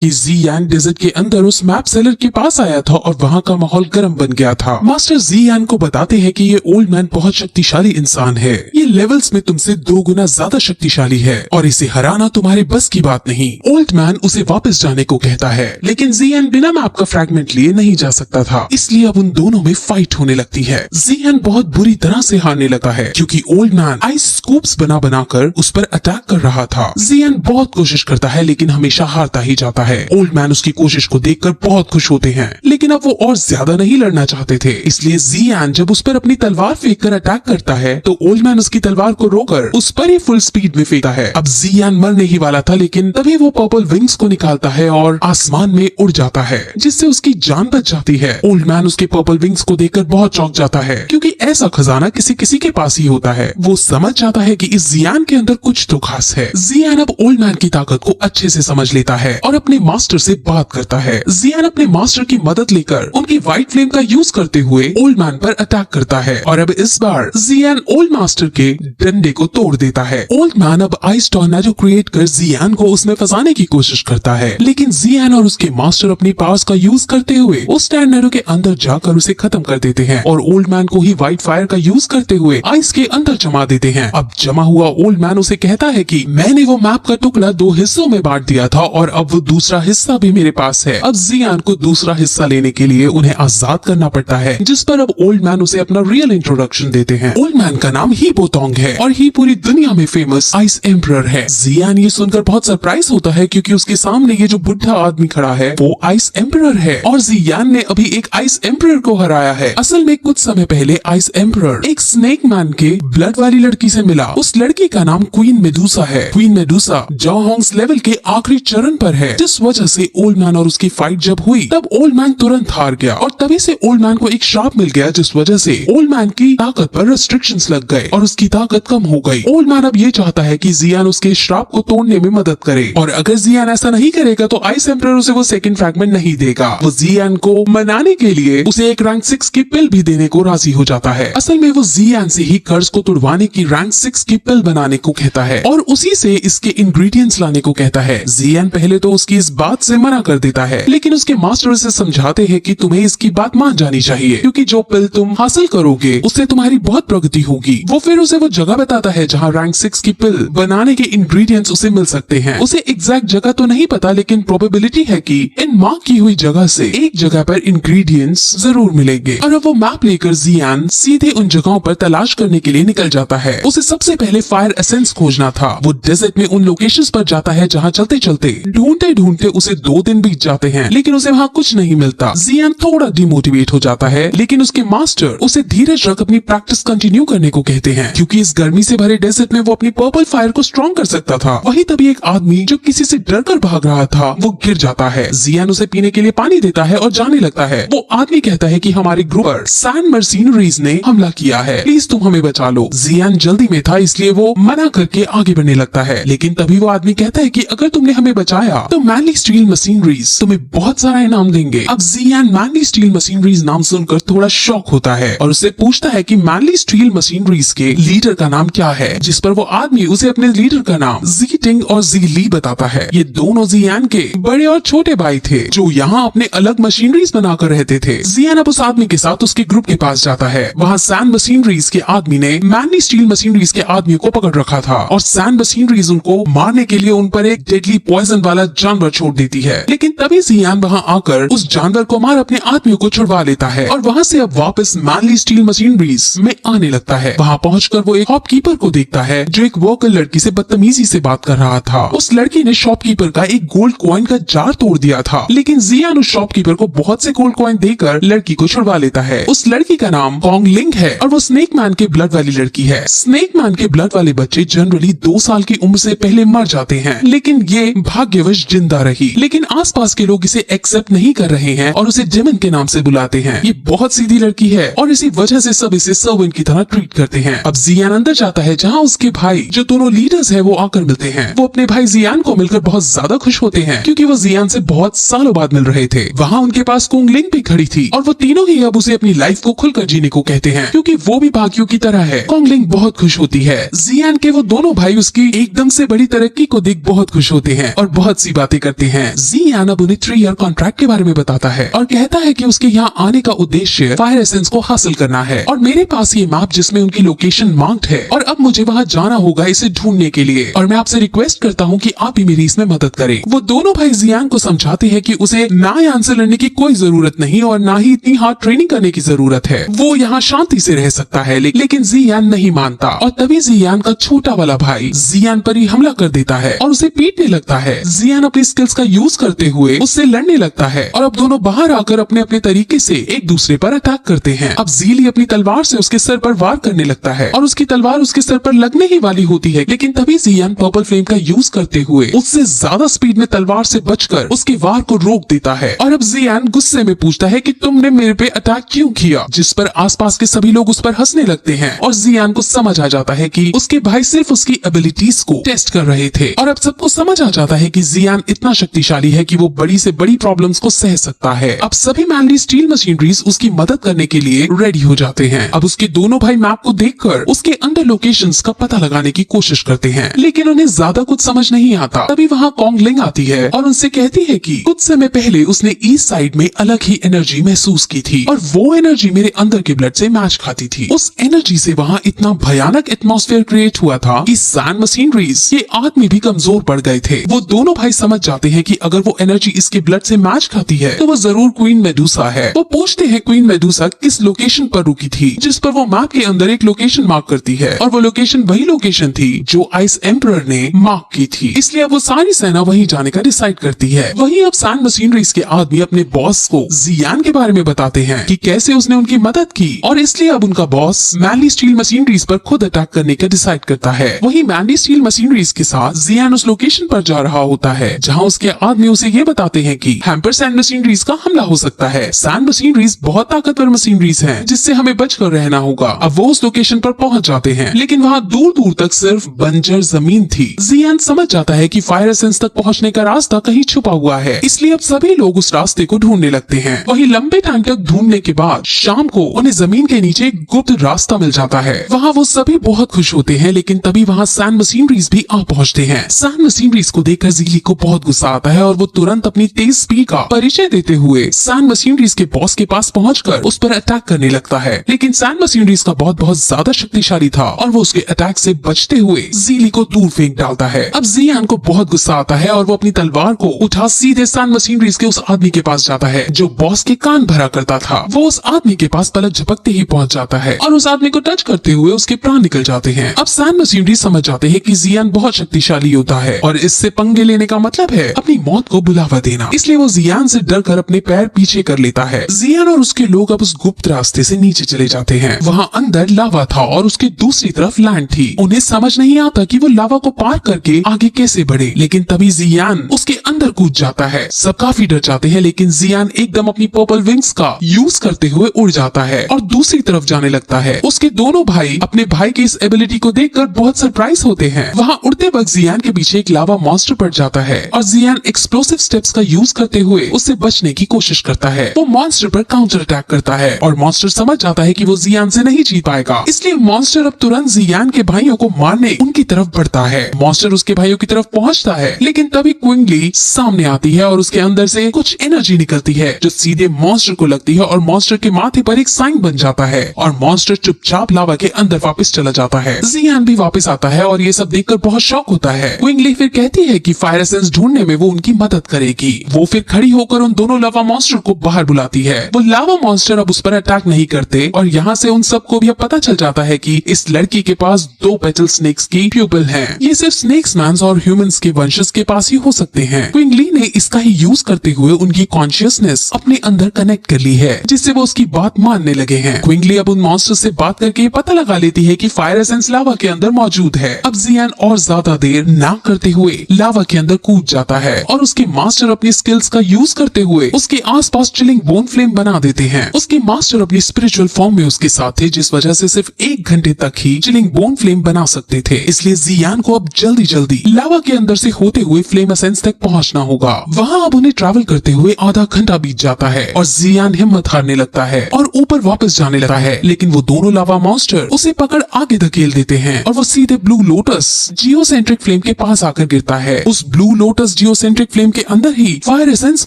कि ज़ियान डेजर्ट के अंदर उस मैप सेलर के पास आया था और वहाँ का माहौल गर्म बन गया था। मास्टर ज़ियान को बताते हैं कि ये ओल्ड मैन बहुत शक्तिशाली इंसान है, ये लेवल्स में तुमसे 2 गुना ज्यादा शक्तिशाली है और इसे हराना तुम्हारे बस की बात नहीं। ओल्ड मैन उसे वापस जाने को कहता है, लेकिन ज़ियान बिना मैप का फ्रैगमेंट लिए नहीं जा सकता था, इसलिए अब उन दोनों में फाइट होने लगती है। ज़ियान बहुत बुरी तरह से हारने लगा है क्योंकि ओल्ड मैन आइस स्कूप्स बना कर उस पर अटैक कर रहा था। ज़ियान बहुत कोशिश करता है लेकिन हमेशा हारता ही जाता है। ओल्ड मैन उसकी कोशिश को देखकर बहुत खुश होते हैं, लेकिन अब वो और ज्यादा नहीं लड़ना चाहते थे, इसलिए ज़ियान जब उस पर अपनी तलवार फेंक कर अटैक करता है तो ओल्ड मैन उसकी तलवार को रोकर उस पर ही फुल स्पीड में फेंकता है। अब ज़ियान मरने ही वाला था, लेकिन तभी वो पर्पल विंग्स को निकालता है और आसमान में उड़ जाता है, जिससे उसकी जान बच जाती है। ओल्ड मैन उसके पर्पल विंग्स को देखकर बहुत चौंक जाता है क्योंकि ऐसा खजाना किसी किसी के पास ही होता है। वो समझ जाता है कि इस ज़ियान के अंदर कुछ तो खास है। ज़ियान अब ओल्ड मैन की ताकत को अच्छे से समझ लेता है और अपने मास्टर से बात करता है। ज़ियान अपने मास्टर की मदद लेकर उनकी व्हाइट फ्लेम का यूज करते हुए ओल्ड मैन पर अटैक करता है और अब इस बार ज़ियान ओल्ड मास्टर के डंडे को तोड़ देता है। ओल्ड मैन अब आइस टॉर्नेडो क्रिएट कर ज़ियान को उसमें फंसाने की कोशिश करता है, लेकिन ज़ियान और उसके मास्टर अपनी पावर्स का यूज करते हुए उस टॉर्नेडो के अंदर जाकर उसे खत्म कर देते हैं और ओल्ड मैन को ही व्हाइट फायर का यूज करते हुए आइस के अंदर जमा देते हैं। अब जमा हुआ ओल्ड मैन उसे कहता है कि मैंने वो मैप का टुकड़ा 2 हिस्सों में बांट दिया था और अब वो दूसरा हिस्सा भी मेरे पास है। अब ज़ियान को दूसरा हिस्सा लेने के लिए उन्हें आजाद करना पड़ता है, जिस पर अब ओल्ड मैन उसे अपना रियल इंट्रोडक्शन देते हैं। ओल्ड मैन का नाम ही बोतोंग है और ही पूरी दुनिया में फेमस आइस एम्परर है। ज़ियान ये सुनकर बहुत सरप्राइज होता है क्योंकि उसके सामने ये जो बुढ़ा आदमी खड़ा है वो आइस एम्परर है और ज़ियान ने अभी एक आइस एम्परर को हराया है। असल में कुछ समय पहले आइस एम्परर एक स्नेक मैन के ब्लड वाली लड़की से मिला। उस लड़की का नाम क्वीन मेडुसा है। क्वीन मेडुसा जॉहोंग्स लेवल के आखिरी चरण पर है, जिस वजह से ओल्ड मैन और उसकी फाइट जब हुई तब ओल्ड मैन तुरंत हार गया और तभी से ओल्ड मैन को एक श्राप मिल गया, जिस वजह से ओल्ड मैन की ताकत पर रेस्ट्रिक्शंस लग गए और उसकी ताकत कम हो गई। ओल्ड मैन अब ये चाहता है कि ज़ियान उसके श्राप को तोड़ने में मदद करे और अगर ज़ियान ऐसा नहीं करेगा तो आइस एम्परर उसे वो सेकंड फ्रैगमेंट नहीं देगा। वो ज़ियान को मनाने के लिए उसे एक रैंक 6 की पिल भी देने को राजी हो जाता है। असल में वो ज़ियान से ही कर्ज को तुड़वाने की रैंक 6 की पिल बनाने को कहता है और उसी से इसके इंग्रेडिएंट्स लाने को कहता है। ज़ियान पहले तो उसकी इस बात से मना कर देता है, लेकिन उसके मास्टर उसे समझाते हैं कि तुम्हें इसकी बात मान जानी चाहिए क्योंकि जो पिल तुम हासिल करोगे उससे तुम्हारी बहुत प्रगति होगी। वो फिर उसे वो जगह बताता है जहाँ रैंक 6 की पिल बनाने के इंग्रेडिएंट्स उसे मिल सकते हैं। उसे एग्जैक्ट जगह तो नहीं पता, लेकिन प्रोबेबिलिटी है कि इन मार्क की हुई जगह से एक जगह पर इंग्रेडिएंट्स जरूर मिलेंगे। और अब वो मैप लेकर ज़ियान सीधे उन जगहों पर तलाश करने के लिए निकल जाता है। उसे सबसे पहले फायर एसेंस खोजना था। वो डेजर्ट में उन लोकेशंस पर जाता है जहाँ चलते चलते ढूंढते ढूंढते उसे 2 दिन बीत जाते हैं, लेकिन उसे वहाँ कुछ नहीं मिलता। ज़ियान थोड़ा डिमोटिवेट हो जाता है, लेकिन उसके मास्टर उसे धीरज रख अपनी प्रैक्टिस कंटिन्यू करने को कहते हैं क्योंकि इस गर्मी से भरे डेजर्ट में वो अपनी पर्पल फायर को स्ट्रॉन्ग कर सकता था। वही तभी एक आदमी जो किसी से डर कर भाग रहा था वो गिर जाता है। ज़ियान उसे पीने के लिए पानी देता है और जाने लगता है। वो आदमी कहता है कि हमारे ग्रुप पर सैन मर्सिनरीज ने हमला किया है, प्लीज तुम हमें बचा लो। ज़ियान जल्दी में था इसलिए वो मना करके आगे बढ़ने लगता है, लेकिन तभी वो आदमी कहता है कि अगर तुमने हमें बचाया तो मैनली स्टील मशीनरीज तुम्हें बहुत सारा इनाम देंगे। अब ज़ियान मैनली स्टील मशीनरीज नाम सुनकर थोड़ा शॉक होता है और उससे पूछता है कि मैनली स्टील मशीनरीज के लीडर का नाम क्या है, जिस पर वो आदमी उसे अपने लीडर का नाम जी टिंग और जी ली बताता है। ये दोनों ज़ियान के बड़े और छोटे भाई थे जो यहाँ अपने अलग मशीनरीज बनाकर रहते थे। ज़ियान अब उस आदमी के साथ उसके ग्रुप के पास जाता है। वहाँ सैन मशीनरीज के आदमी ने मैनली स्टील मशीनरीज के आदमी को पकड़ रखा था और सैन मशीनरीज उनको मारने के लिए उन पर एक डेडली पॉइजन वाला जानवर छोड़ देती है, लेकिन तभी ज़ियान वहाँ आकर उस जानवर को मार अपने आदमियों को छुड़वा लेता है और वहाँ से अब वापस मैनली स्टील मशीनरीज में आने लगता है। वहाँ पहुंचकर वो एक शॉपकीपर को देखता है जो एक वर्कर लड़की से बदतमीजी से बात कर रहा था। उस लड़की ने शॉपकीपर का एक गोल्ड कॉइन का जार तोड़ दिया था, लेकिन ज़ियान उस शॉपकीपर को बहुत से गोल्ड कॉइन देकर लड़की को छुड़वा लेता है। उस लड़की का नाम कॉन्ग लिंग है और वो स्नेक मैन के ब्लड वाली लड़की है। स्नेक मैन के ब्लड वाले बच्चे जनरली 2 साल की उम्र से पहले मर जाते हैं, लेकिन ये भाग्यवश जिंदा रही। लेकिन आसपास के लोग इसे एक्सेप्ट नहीं कर रहे हैं और उसे जिमिन के नाम से बुलाते हैं। ये बहुत सीधी लड़की है और इसी वजह से सब इसे सर्वेंट की तरह ट्रीट करते हैं। अब ज़ियान अंदर जाता है जहाँ उसके भाई जो दोनों लीडर्स है वो आकर मिलते हैं। वो अपने भाई ज़ियान को मिलकर बहुत ज्यादा खुश होते हैं क्योंकि वो ज़ियान से बहुत सालों बाद मिल रहे थे। वहाँ उनके पास कॉन्ग लिंग भी खड़ी थी और वो तीनों ही अब उसे अपनी लाइफ को खुलकर जीने को कहते हैं क्योंकि वो भी बाकियों की तरह है। कॉन्ग लिंग बहुत खुश होती है। ज़ियान के वो दोनों भाई उसकी एकदम से बड़ी तरक्की को देख बहुत खुश होते हैं और बहुत सी बातें करते हैं। जियान अब उन्हें 3 ईयर कॉन्ट्रैक्ट के बारे में बताता है और कहता है कि उसके यहाँ आने का उद्देश्य फायर एसेंस को हासिल करना है और मेरे पास ये मैप जिसमें उनकी लोकेशन मार्क्ड है और अब मुझे वहाँ जाना होगा इसे ढूंढने के लिए और मैं आपसे रिक्वेस्ट करता हूँ कि आप भी मेरी इसमें मदद करें। वो दोनों भाई जियान को समझाते हैं कि उसे नायान से लड़ने की कोई जरूरत नहीं और ना ही इतनी हार्ड ट्रेनिंग करने की जरूरत है, वो यहाँ शांति से रह सकता है। लेकिन जियान नहीं मानता और तभी जियान का छोटा वाला भाई जियान पर ही हमला कर देता है और उसे पीटने लगता है। जियान अपनी स्किल्स का यूज करते हुए उससे लड़ने लगता है और अब दोनों बाहर आकर अपने अपने तरीके से एक दूसरे पर अटैक करते हैं। अब ज़ीली अपनी तलवार से उसके सर पर वार करने लगता है और उसकी तलवार उसके सर पर लगने ही वाली होती है, लेकिन तभी जियान पर्पल फ्लेम का यूज करते हुए उससे ज्यादा स्पीड में तलवार से बचकर उसके वार को रोक देता है। और अब जियान गुस्से में पूछता है कि तुमने मेरे पे अटैक क्यों किया, जिस पर आसपास के सभी लोग उस पर हंसने लगते हैं और जियान को समझ आ जाता है कि उसके भाई सिर्फ उसकी एबिलिटीज को टेस्ट कर रहे थे। और अब सबको समझ आ जाता है कि जियान इतना शक्तिशाली है कि वो बड़ी से बड़ी प्रॉब्लम्स को सह सकता है। अब सभी मैनली स्टील मशीनरीज उसकी मदद करने के लिए रेडी हो जाते हैं। अब उसके दोनों भाई मैप को देखकर उसके अंदर लोकेशंस का पता लगाने की कोशिश करते हैं, लेकिन उन्हें ज्यादा कुछ समझ नहीं आता। तभी वहाँ कॉन्गलिंग आती है और उनसे कहती है कि कुछ समय पहले उसने ईस्ट साइड में अलग ही एनर्जी महसूस की थी और वो एनर्जी मेरे अंदर के ब्लड से मैच खाती थी। उस एनर्जी से वहाँ इतना भयानक एटमॉस्फेयर क्रिएट हुआ था कि सैंड मशीनरीज ये आदमी भी कमजोर पड़ गए थे। वो दोनों भाई समझ जाते हैं कि अगर वो एनर्जी इसके ब्लड से मैच खाती है तो वो जरूर क्वीन मेडुसा है। वो पूछते हैं क्वीन मेडुसा किस लोकेशन पर रुकी थी, जिस पर वो मैप के अंदर एक लोकेशन मार्क करती है और वो लोकेशन वही लोकेशन थी जो आइस एम्परर ने मार्क की थी। इसलिए अब वो सारी सेना वहीं जाने का डिसाइड करती है। वहीं अब सैंड मशीनरीज के आदमी अपने बॉस को जियान के बारे में बताते हैं कि कैसे उसने उनकी मदद की और इसलिए अब उनका बॉस मैनली स्टील मशीनरीज पर खुद अटैक करने का डिसाइड करता है। वहीं मैनली स्टील मशीनरीज के साथ जियान उस लोकेशन पर जा रहा होता है जहां उसके आदमी उसे ये बताते हैं कि हैम्पर सैंड मशीनरीज का हमला हो सकता है। सैंड मशीनरीज बहुत ताकतवर मशीनरीज हैं जिससे हमें बचकर रहना होगा। अब वो उस लोकेशन पर पहुंच जाते हैं, लेकिन वहाँ दूर दूर तक सिर्फ बंजर जमीन थी। जियान समझ जाता है कि फायर एसेंस तक पहुंचने का रास्ता कहीं छुपा हुआ है, इसलिए अब सभी लोग उस रास्ते को ढूंढने लगते हैं। वहीं लंबे टाइम तक ढूंढने के बाद शाम को उन्हें जमीन के नीचे एक गुप्त रास्ता मिल जाता है। वहाँ वो सभी बहुत खुश होते हैं, लेकिन तभी वहाँ सैंड मशीनरीज भी आ पहुँचते हैं। सैंड मशीनरीज को देखकर ज़ीली को बहुत गुस्सा आता है और वो तुरंत अपनी तेज स्पीड का परिचय देते हुए सैंड मशीनरीज के बॉस के पास पहुंचकर उस पर अटैक करने लगता है। लेकिन सैंड मशीनरीज का बहुत ज्यादा शक्तिशाली था और वो उसके अटैक से बचते हुए ज़ीली को दूर फेंक डालता है। अब जियान को बहुत गुस्सा आता है और वो अपनी तलवार को उठा सीधे सैंड मशीनरीज के उस आदमी के पास जाता है जो बॉस के कान भरा करता था। वो उस आदमी के पास पलक झपकते ही पहुंच जाता है और उस आदमी को टच करते हुए उसके प्राण निकल जाते हैं। अब सैंड मशीनरीज समझ जाते हैं कि जियान बहुत शक्तिशाली योद्धा है और इससे पंगे लेने का मतलब है अपनी मौत को बुलावा देना। इसलिए वो जियान से डरकर अपने पैर पीछे कर लेता है। जियान और उसके लोग अब उस गुप्त रास्ते से नीचे चले जाते हैं। वहाँ अंदर लावा था और उसके दूसरी तरफ लैंड थी। उन्हें समझ नहीं आता कि वो लावा को पार करके आगे कैसे बढ़े, लेकिन तभी जियान उसके अंदर कूद जाता है। सब काफी डर जाते हैं, लेकिन जियान एकदम अपनी पर्पल विंग्स का यूज करते हुए उड़ जाता है और दूसरी तरफ जाने लगता है। उसके दोनों भाई अपने भाई की इस एबिलिटी को देखकर बहुत सरप्राइज होते हैं। वहाँ उड़ते वक्त जियान के पीछे एक लावा मॉन्स्टर पड़ जाता है और जियान एक्सप्लोसिव स्टेप्स का यूज करते हुए उससे बचने की कोशिश करता है। वो मॉन्स्टर पर काउंटर अटैक करता है और मॉन्स्टर समझ जाता है कि वो जियान से नहीं जीत पाएगा, इसलिए मॉन्स्टर अब तुरंत जियान के भाइयों को मारने उनकी तरफ बढ़ता है। मॉन्स्टर उसके भाइयों की तरफ पहुंचता है, लेकिन तभी क्विंगली सामने आती है और उसके अंदर से कुछ एनर्जी निकलती है जो सीधे मॉन्स्टर को लगती है और मॉन्स्टर के माथे पर एक साइन बन जाता है और मॉन्स्टर चुपचाप लावा के अंदर वापस चला जाता है। जियान भी वापस आता है और ये सब देखकर बहुत शॉक होता है। क्विंगली फिर कहती है कि फायर एसेंस ढूंढने में वो उनकी मदद करेगी। वो फिर खड़ी होकर उन दोनों लावा मॉन्स्टर को बाहर बुलाती है। वो लावा मॉन्स्टर अब उस पर अटैक नहीं करते और यहाँ से उन सबको भी अब पता चल जाता है कि इस लड़की के पास 2 पेटल स्नेक्स की प्यूपल हैं। ये सिर्फ स्नेक्स मैन्स और ह्यूमंस के वंशज के पास ही हो सकते हैं। क्विंगली ने इसका ही यूज करते हुए उनकी कॉन्शियसनेस अपने अंदर कनेक्ट कर ली है, जिससे वो उसकी बात मानने लगे हैं। क्विंगली अब उन मॉन्स्टर से बात करके पता लगा लेती है कि फायर एसेंस लावा के अंदर मौजूद है। अब जियान और ज्यादा देर ना करते हुए लावा के अंदर कूद जाता है और उसके मास्टर अपनी स्किल्स का यूज करते हुए उसके आसपास चिलिंग बोन फ्लेम बना देते हैं। उसके मास्टर अपनी स्पिरिचुअल फॉर्म में उसके साथ थे, जिस वजह से सिर्फ 1 घंटे तक ही चिलिंग बोन फ्लेम बना सकते थे। इसलिए जियान को अब जल्दी जल्दी लावा के अंदर से होते हुए फ्लेम एसेंस तक पहुंचना होगा। वहाँ अब उन्हें ट्रैवल करते हुए आधा घंटा बीत जाता है और जियान हिम्मत हारने लगता है और ऊपर वापस जाने लगता है, लेकिन वो दोनों लावा मॉन्स्टर उसे पकड़ आगे धकेल देते हैं और वो सीधे ब्लू लोटस जियोसेंट्रिक फ्लेम के पास आकर गिरता है। उस ब्लू लोटस जियोसेंट्रिक फ्लेम के अंदर ही फायर एसेंस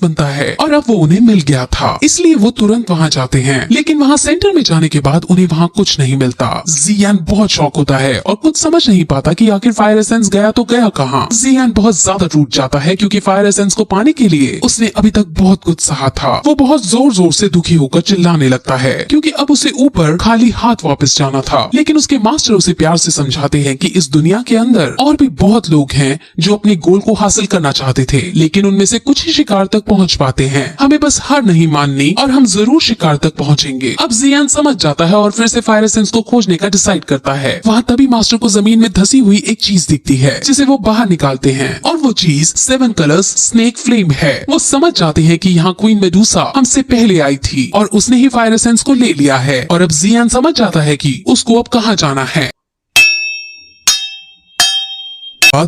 बनता है और अब वो उन्हें मिल गया था, इसलिए वो तुरंत वहाँ जाते हैं। लेकिन वहाँ सेंटर में जाने के बाद उन्हें वहाँ कुछ नहीं मिलता। जियान बहुत शॉक होता है और कुछ समझ नहीं पाता कि आखिर फायर एसेंस गया तो गया कहाँ। जियान बहुत ज्यादा टूट जाता है क्योंकि फायर एसेंस को पाने के लिए उसने अभी तक बहुत कुछ सहा था। वो बहुत जोर जोर से दुखी होकर चिल्लाने लगता है क्योंकि अब उसे ऊपर खाली हाथ वापस जाना था। लेकिन उसके मास्टर उसे प्यार से समझाते हैं कि इस दुनिया के अंदर और भी बहुत लोग हैं जो अपने गोल को हासिल करना चाहते थे, लेकिन उनमें से कुछ ही शिकार तक पहुंच पाते हैं। हमें बस हार नहीं माननी और हम जरूर शिकार तक पहुंचेंगे। अब जियान समझ जाता है और फिर से फायर एसेंस को खोजने का डिसाइड करता है। वहाँ तभी मास्टर को जमीन में धसी हुई एक चीज दिखती है जिसे वो बाहर निकालते हैं और वो चीज 7 कलर्स स्नेक फ्लेम है। वो समझ जाते हैं कि यहाँ क्वीन मेडुसा हमसे पहले आई थी और उसने ही फायर एसेंस को ले लिया है। और अब जियान समझ जाता है कि उसको अब कहाँ जाना है।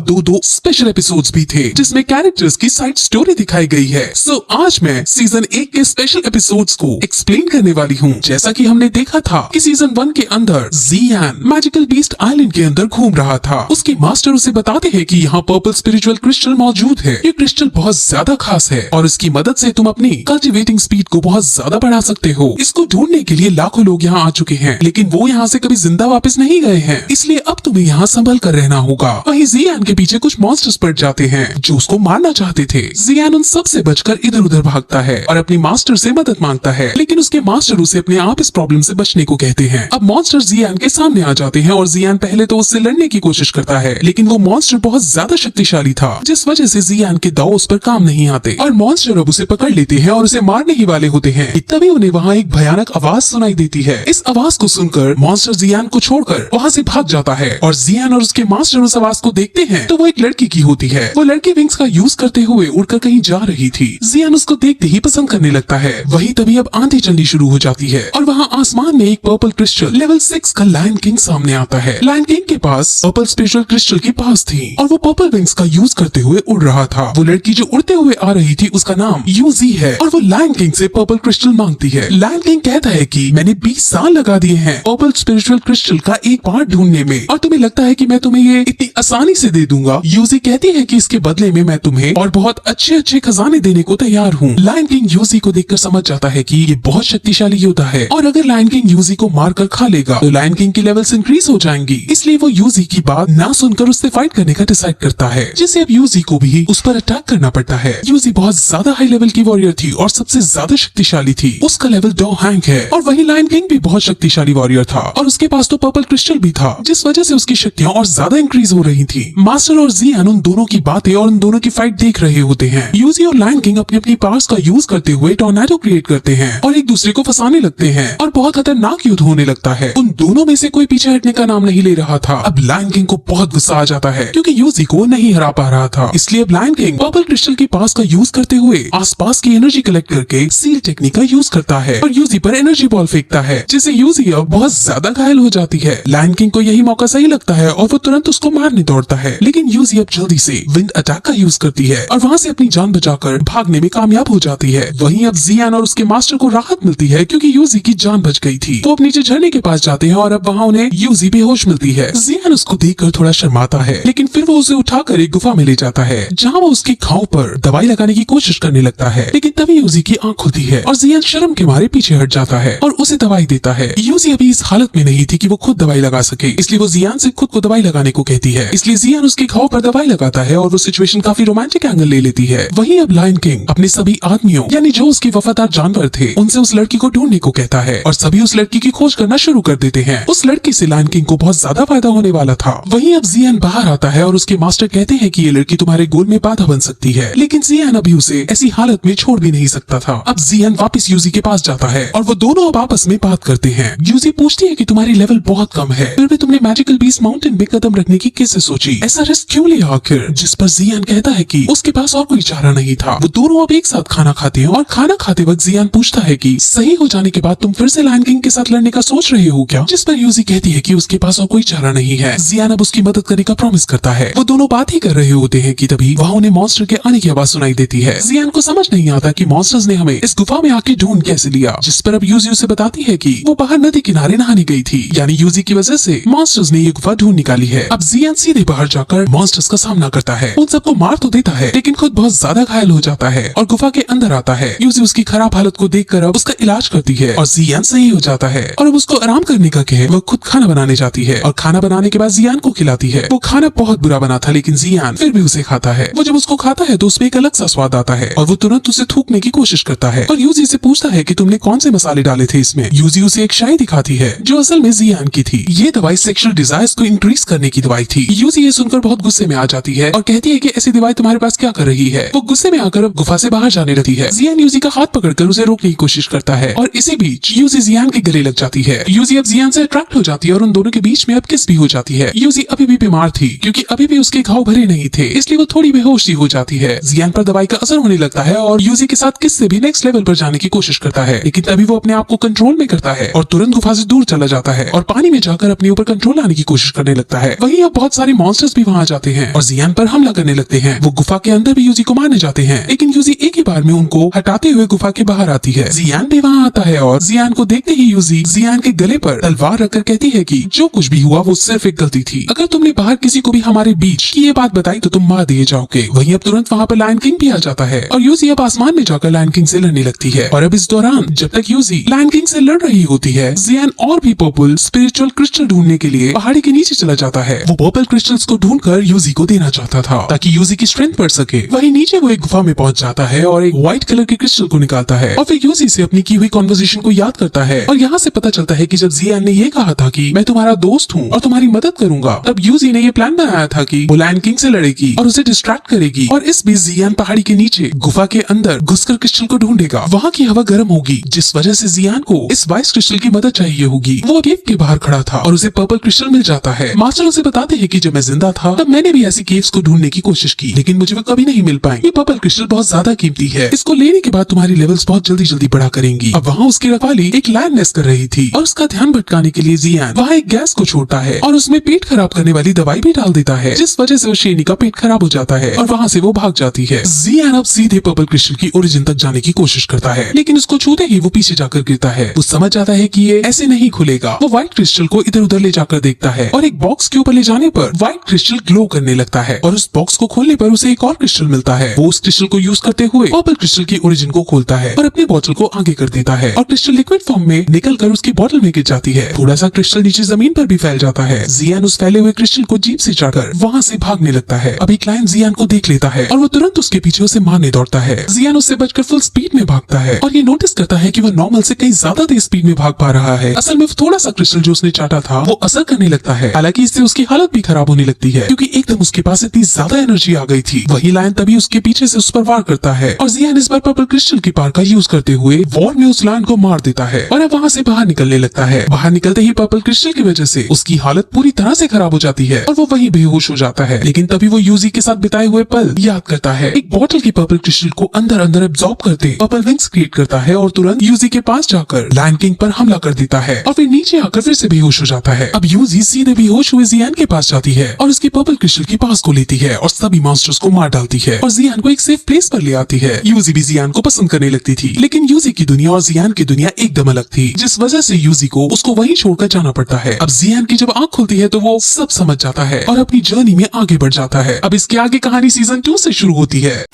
दो स्पेशल एपिसोड्स भी थे जिसमें कैरेक्टर्स की साइड स्टोरी दिखाई गई है। सो आज मैं सीजन 1 के स्पेशल एपिसोड्स को एक्सप्लेन करने वाली हूँ। जैसा कि हमने देखा था कि सीजन 1 के अंदर जियान मैजिकल बीस्ट आइलैंड के अंदर घूम रहा था। उसके मास्टर उसे बताते हैं कि यहाँ पर्पल स्पिरिचुअल क्रिस्टल मौजूद है। ये क्रिस्टल बहुत ज्यादा खास है और इसकी मदद से तुम अपनी कल्टिवेटिंग स्पीड को बहुत ज्यादा बढ़ा सकते हो। इसको ढूंढने के लिए लाखों लोग यहाँ आ चुके हैं, लेकिन वो यहाँ से कभी जिंदा वापस नहीं गए हैं, इसलिए अब तुम्हें यहाँ संभल कर रहना होगा। वहीं जियान के पीछे कुछ मॉन्स्टर्स पड़ जाते हैं जो उसको मारना चाहते थे। जियान उन सब से बचकर इधर उधर भागता है और अपनी मास्टर से मदद मांगता है, लेकिन उसके मास्टर उसे अपने आप इस प्रॉब्लम से बचने को कहते हैं। अब मॉन्स्टर जियान के सामने आ जाते हैं और जियान पहले तो उससे लड़ने की कोशिश करता है, लेकिन वो मॉन्स्टर बहुत ज्यादा शक्तिशाली था, जिस वजह से जियान के दाव उस पर काम नहीं आते और मॉन्स्टर अब उसे पकड़ लेते हैं और उसे मारने ही वाले होते हैं। तभी उन्हें वहाँ एक भयानक आवाज सुनाई देती है। इस आवाज को सुनकर मॉन्स्टर जियान को छोड़कर वहाँ से भाग जाता है और जियान और उसके मास्टर उस आवाज को देखते हैं तो वो एक लड़की की होती है। वो लड़की विंग्स का यूज करते हुए उड़कर कहीं जा रही थी। जियान उसको देखते ही पसंद करने लगता है। वहीं तभी अब आंधी चलनी शुरू हो जाती है और वहाँ आसमान में एक पर्पल क्रिस्टल लेवल 6 का लायन किंग सामने आता है। लायन किंग के पास पर्पल स्पेशल क्रिस्टल के पास थी और वो पर्पल विंग्स का यूज करते हुए उड़ रहा था। वो लड़की जो उड़ते हुए आ रही थी उसका नाम यूजी है और वो लायन किंग से पर्पल क्रिस्टल मांगती है। लायन किंग कहता है कि मैंने 20 साल लगा दिए हैं पर्पल स्पिरिचुअल क्रिस्टल का एक पार्ट ढूंढने में और तुम्हें लगता है कि मैं तुम्हें ये इतनी आसानी से दे दूंगा। यूजी कहती है कि इसके बदले में मैं तुम्हें और बहुत अच्छे अच्छे खजाने देने को तैयार हूँ। लायन किंग यूजी को देखकर समझ जाता है कि ये बहुत शक्तिशाली योद्धा है और अगर लायन किंग यूजी को मारकर खा लेगा तो लायन किंग की लेवल्स इंक्रीज हो जाएंगी। इसलिए वो यूजी की बात ना सुनकर उससे फाइट करने का डिसाइड करता है, जिससे अब यूजी को भी उस पर अटैक करना पड़ता है। यूजी बहुत ज्यादा हाई लेवल की वॉरियर थी और सबसे ज्यादा शक्तिशाली थी। उसका लेवल 2 हैंक है और वही लायन किंग भी बहुत शक्तिशाली वॉरियर था और उसके पास तो पर्पल क्रिस्टल भी था, जिस वजह से उसकी शक्तियाँ और ज्यादा इंक्रीज हो रही थी। मास्टर और जियान उन दोनों की बातें और उन दोनों की फाइट देख रहे होते हैं। यूजी और लायन किंग अपनी अपनी पावर्स का यूज करते हुए टॉर्नेडो क्रिएट करते हैं और एक दूसरे को फंसाने लगते हैं और बहुत खतरनाक युद्ध होने लगता है। उन दोनों में से कोई पीछे हटने का नाम नहीं ले रहा था। अब लायन किंग को बहुत गुस्सा आ जाता है क्योंकि यूजी को नहीं हरा पा रहा था, इसलिए अब लायन किंग पर्पल क्रिस्टल के पास का यूज करते हुए आसपास की एनर्जी कलेक्ट करके सील टेक्निक का यूज करता है और यूजी पर एनर्जी बॉल फेंकता है, जिससे यूजी अब बहुत ज्यादा घायल हो जाती है। लायन किंग को यही मौका सही लगता है और वो तुरंत उसको मारने दौड़ता है, लेकिन यूजी अब जल्दी से विंड अटैक का यूज करती है और वहाँ से अपनी जान बचाकर भागने में कामयाब हो जाती है। वहीं अब जियान और उसके मास्टर को राहत मिलती है क्योंकि यूजी की जान बच गई थी। वो अब नीचे झरने के पास जाते हैं और अब वहाँ उन्हें यूजी बेहोश मिलती है। जियान उसको देखकर थोड़ा शर्माता है, लेकिन फिर वो उसे उठाकर एक गुफा में ले जाता है जहाँ वो उसके घाव पर दवाई लगाने की कोशिश करने लगता है, लेकिन तभी यूजी की आंख खुलती है और जियान शर्म के मारे पीछे हट जाता है और उसे दवाई देता है। यूजी अभी इस हालत में नहीं थी कि वो खुद दवाई लगा सके, इसलिए वो जियान से खुद को दवाई लगाने को कहती है। इसलिए जियान उसके घाव पर दवाई लगाता है और वो सिचुएशन काफी रोमांटिक एंगल ले लेती है। वहीं अब लायन किंग अपने सभी आदमियों यानी जो उसके वफादार जानवर थे उनसे उस लड़की को ढूंढने को कहता है और सभी उस लड़की की खोज करना शुरू कर देते हैं। उस लड़की से लायन किंग को बहुत ज्यादा फायदा होने वाला था। वहीं अब जियान बाहर आता है और उसके मास्टर कहते हैं कि ये लड़की तुम्हारे गोल में बाधा बन सकती है, लेकिन जियान अभी उसे ऐसी हालत में छोड़ भी नहीं सकता था। अब जियान वापस यूजी के पास जाता है और वो दोनों अब आपस में बात करते हैं। यूजी पूछती है कि तुम्हारी लेवल बहुत कम है, फिर भी तुमने मैजिकल बीस्ट माउंटेन में कदम रखने की कैसे सोची, ऐसा रिस्क क्यों लिया आखिर? जिस पर जियान कहता है कि उसके पास और कोई चारा नहीं था। वो दोनों अब एक साथ खाना खाते हैं और खाना खाते वक्त जियान पूछता है कि सही हो जाने के बाद तुम फिर से लायन किंग के साथ लड़ने का सोच रहे हो क्या? जिस पर यूजी कहती है कि उसके पास और कोई चारा नहीं है। जियान अब उसकी मदद करने का प्रॉमिस करता है। वो दोनों बात ही कर रहे होते हैं कि तभी वहाँ उन्हें मॉन्स्टर के आने की आवाज सुनाई देती है। जियान को समझ नहीं आता कि मॉन्स्टर्स ने हमें इस गुफा में आके ढूंढ कैसे लिया, जिस पर अब यूजी उसे बताती है कि वो बाहर नदी किनारे नहाने गई थी, यानी यूजी की वजह से मॉन्स्टर्स ने ये गुफा ढूंढ निकाली है। अब जियान सीधे बाहर जाकर मॉन्स्टर्स का सामना करता है। उन सबको मार तो देता है लेकिन खुद बहुत ज्यादा घायल हो जाता है और गुफा के अंदर आता है। यूजी उसकी खराब हालत को देखकर अब उसका इलाज करती है और जियान सही हो जाता है और अब उसको आराम करने का कहे वो खुद खाना बनाने जाती है और खाना बनाने के बाद जियान को खिलाती है। वो खाना बहुत बुरा बना था लेकिन जियान फिर भी उसे खाता है। वो जब उसको खाता है तो उसमें एक अलग सा स्वाद आता है और वो तुरंत उसे थूकने की कोशिश करता है और यूजी से पूछता है कि तुमने कौन से मसाले डाले थे इसमें। यूजी उसे एक शाई दिखाती है जो असल में जियान की थी। ये दवाई सेक्सुअल डिजायर्स को इंक्रीज करने की दवाई थी। यूजी ये सुनकर बहुत गुस्से में आ जाती है और कहती है कि ऐसी दवाई तुम्हारे पास क्या कर रही है। वो गुस्से में आकर अब गुफा से बाहर जाने लगती है। जियान यूजी का हाथ पकड़कर उसे रोकने की कोशिश करता है और इसी बीच यूजी जियान के गले लग जाती है। यूजी अब जियान से अट्रैक्ट हो जाती है और उन दोनों के बीच में अब किस भी हो जाती है। यूजी अभी भी बीमार थी क्योंकि अभी भी उसके घाव भरे नहीं थे, इसलिए वो थोड़ी बेहोश सी हो जाती है। जियान पर दवाई का असर होने लगता है और यूजी के साथ किस से भी नेक्स्ट लेवल पर जाने की कोशिश करता है लेकिन तभी वो अपने आप को कंट्रोल में करता है और तुरंत गुफा से दूर चला जाता है और पानी में जाकर अपने ऊपर कंट्रोल लाने की कोशिश करने लगता है। वहीं अब बहुत सारे मॉन्स्टर्स भी वहाँ जाते हैं और जियान पर हमला करने लगते हैं। वो गुफा के अंदर भी यूजी को मारने जाते हैं लेकिन यूजी एक ही बार में उनको हटाते हुए गुफा के बाहर आती है। जियान भी वहाँ आता है और जियान को देखते ही यूजी जियान के गले पर तलवार रखकर कहती है कि जो कुछ भी हुआ वो सिर्फ एक गलती थी। अगर तुमने बाहर किसी को भी हमारे बीच की ये बात बताई तो तुम मार दिए जाओगे। वहीं अब तुरंत वहाँ पर लायन किंग भी आ जाता है और यूजी अब आसमान में जाकर लायन किंग से लड़ने लगती है। और अब इस दौरान जब तक यूजी लायन किंग से लड़ रही होती है जियान और भी पर्पल स्पिरिचुअल क्रिस्टल ढूंढने के लिए पहाड़ी के नीचे चला जाता है। वो पर्पल क्रिस्टल्स को ढूंढकर यूजी को देना चाहता था ताकि यूजी की स्ट्रेंथ बढ़ सके। वहीं नीचे वो एक गुफा में पहुंच जाता है और एक व्हाइट कलर के क्रिस्टल को निकालता है और फिर यूजी से अपनी की हुई कॉन्वर्सेशन को याद करता है और यहाँ से पता चलता है कि जब जियान ने ये कहा था कि मैं तुम्हारा दोस्त हूँ और तुम्हारी मदद करूंगा, तब यूजी ने ये प्लान बनाया था कि वो लायन किंग से लड़ेगी और उसे डिस्ट्रैक्ट करेगी और इस बीच जियान पहाड़ी के नीचे गुफा के अंदर घुसकर क्रिस्टल को ढूंढेगा। वहाँ की हवा गर्म होगी जिस वजह से जियान को इस वाइस क्रिस्टल की मदद चाहिए होगी। वो केव के बाहर खड़ा था और उसे पर्पल क्रिस्टल मिल जाता है। मास्टर उसे बताते हैं कि जब मैं जिंदा था तब मैंने भी ऐसी केव्स को ढूंढने की कोशिश की लेकिन मुझे वो कभी नहीं मिल पाए। ये पर्पल क्रिस्टल बहुत ज्यादा कीमती है, इसको लेने के बाद तुम्हारी लेवल्स बहुत जल्दी जल्दी बढ़ा करेंगी। अब वहाँ उसकी रखवाली एक लायन नेस्ट कर रही थी और उसका ध्यान भटकाने के लिए जियान वहाँ एक गैस को छोड़ता है और उसमें पेट खराब करने वाली दवाई भी डाल देता है जिस वजह से वो शेरनी का पेट खराब हो जाता है और वहाँ से वो भाग जाती है। जियान अब सीधे पर्पल क्रिस्टल की ओरिजिन तक जाने की कोशिश करता है लेकिन उसको छूते ही वो पीछे जाकर गिरता है। वो समझ जाता है कि ये ऐसे नहीं खुलेगा। वो व्हाइट क्रिस्टल को इधर उधर ले जाकर देखता है और एक बॉक्स के ऊपर ले जाने पर व्हाइट क्रिस्टल ग्लो करने लगता है और उस बॉक्स को खोलने पर उसे एक और क्रिस्टल मिलता है। वो उस क्रिस्टल को यूज करते हुए पर्पल क्रिस्टल की ओरिजिन को खोलता है और अपने बोतल को आगे कर देता है और क्रिस्टल लिक्विड फॉर्म में निकल कर उसकी बोतल में गिर जाती है। थोड़ा सा क्रिस्टल नीचे जमीन पर भी फैल जाता है। जियान उस फैले हुए क्रिस्टल को जीप से चढ़कर वहाँ से भागने लगता है। अब एक लायन जियान को देख लेता है और वो तुरंत उसके पीछे उसे मारने दौड़ता है। जियान उससे बचकर फुल स्पीड में भागता है और ये नोटिस करता है कि वो नॉर्मल से कहीं ज्यादा तेज स्पीड में भाग पा रहा है। असल में थोड़ा सा क्रिस्टल जो उसने चाटा था वो असर करने लगता है। हालांकि इससे उसकी हालत भी खराब होने लगती है क्योंकि एकदम उसके पास इतनी ज्यादा एनर्जी आ गई थी। वही लायन तभी उसके पीछे से उस पर वार करता है और जियान इस बार पर्पल क्रिस्टल की पावर का यूज करते हुए वॉर में उस लायन को मार देता है और अब वहाँ से बाहर निकलने लगता है। बाहर निकलते ही पर्पल क्रिस्टल की वजह से उसकी हालत पूरी तरह से खराब हो जाती है और वो वहीं बेहोश हो जाता है। लेकिन तभी वो यूजी के साथ बिताए हुए पल याद करता है। एक बॉटल की पर्पल क्रिस्टल को अंदर अंदर एब्जॉर्ब करते पर्पल विंग्स क्रिएट करता है और तुरंत यूजी के पास जाकर लायन किंग पर हमला कर देता है और फिर नीचे आकर फिर से बेहोश हो जाता है। अब यूजी सीधे बेहोश हुए जियान के पास जाती है और उसकी पर्पल क्रिस्टल की पास को लेती है और सभी मॉन्स्टर्स को मार डालती है और जियान को एक सेफ प्लेस पर ले आती है। यूजी भी जियान को पसंद करने लगती थी लेकिन यूजी की दुनिया और जियान की दुनिया एकदम अलग थी जिस वजह से यूजी को उसको वहीं छोड़कर जाना पड़ता है। अब जियान की जब आंख खुलती है तो वो सब समझ जाता है और अपनी जर्नी में आगे बढ़ जाता है। अब इसके आगे कहानी सीजन 2 से शुरू होती है।